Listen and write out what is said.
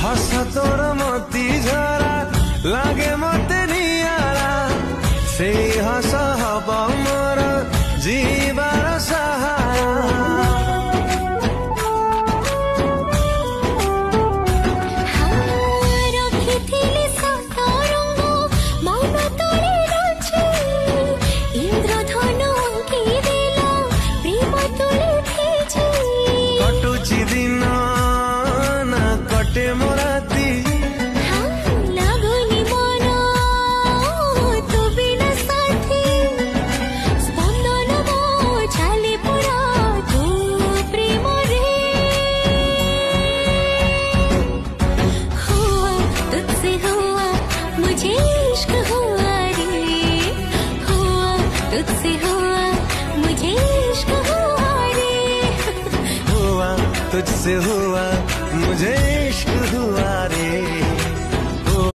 हसा तोर मोती झरा लागे मते नियारा से हसा हवा मोर जीवार सहारा तुझसे हुआ मुझे इश्क हुआ रे, हुआ तुझसे हुआ मुझे इश्क हुआ।